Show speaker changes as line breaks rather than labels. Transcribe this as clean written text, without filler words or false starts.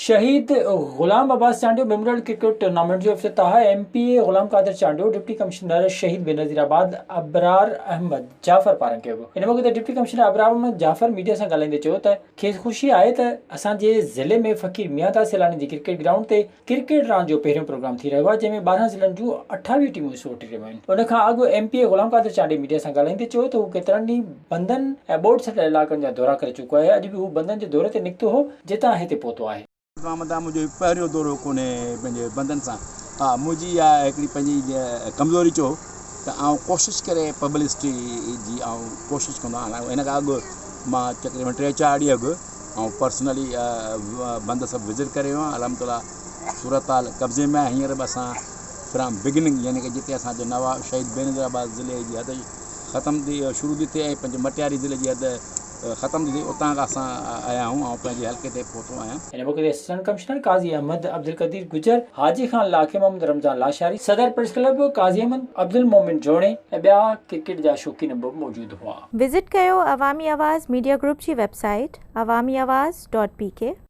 शहीद Ghulam Abbas Chandio memorial cricket tournament जो इफ्तिताह MPA Ghulam Qadir Chandio deputy commissioner Shaheed Benazirabad Abrar Ahmed Jafar पारां कयो वियो। इन मौक़े ते deputy commissioner Abrar Ahmed Jafar media सां ॻाल्हाईंदे चयो त खेसि ख़ुशी आहे त असांजे ज़िले में फ़कीर मियां सैलानी जी क्रिकेट ग्राउंड ते क्रिकेट रांदि जो पहिरियों प्रोग्राम थी रहियो आहे, जंहिंमें 12 ज़िलनि जूं 28 टीमूं हिसो वठी रहियूं आहिनि। उन खां अॻु MPA गुलाम कादिर चांडियो मीडिया सां ॻाल्हाईंदे चयो त हू केतिरनि ॾींहं बंधन ऐं ॿोॾि सटल इलाइक़नि जा दौरा करे चुको आहे। अॼु बि हू बंधन जे दौरे ते निकितो हो, जितां हिते पहुतो आहे।
मुंहिंजो पहिरियों दौरो कोन्हे पंहिंजे बंधन सां। हा, मुंहिंजी इहा हिकिड़ी पंहिंजी कमज़ोरी चयो त आउं कोशिशि करे पब्लिसिटी जी कोशिशि कंदो आहियां। हिन खां अॻु मां तक़रीबन 3-4 ॾींहं अॻु पर्सनली बंद सभु विज़िट करे वियो आहियां। अलहमदुलिल्लाह सूरत हाल कब्ज़े में आहे। हींअर बि असां फ्राम बिगिनिंग यानी कि जिते असांजो नवाब शहीद बेनज़ीराबाद ज़िले जी हद ख़तमु थी शुरू थी थिए ऐं पंहिंजे मटियारी ज़िले जी हद ख़तमु थी थिए, उतां खां असां आया आहियूं ऐं पंहिंजे हल्के ते पहुतो आहियां।
इन मौक़े ते असिस्टेंट कमिश्नर काज़ी अहमद अब्दुल कदीर गुजर, हाजी खान लाखे मोहम्मद रमज़ान लाशारी, सदर प्रेस क्लब काज़ी अहमद अब्दुल मोमिन जोणे ऐं ॿिया क्रिकेट जा शौक़ीन बि मौजूदु हुआ।
विज़िट कयो अवामी आवाज़ मीडिया ग्रुप जी वेबसाइट awamiawaz.pk।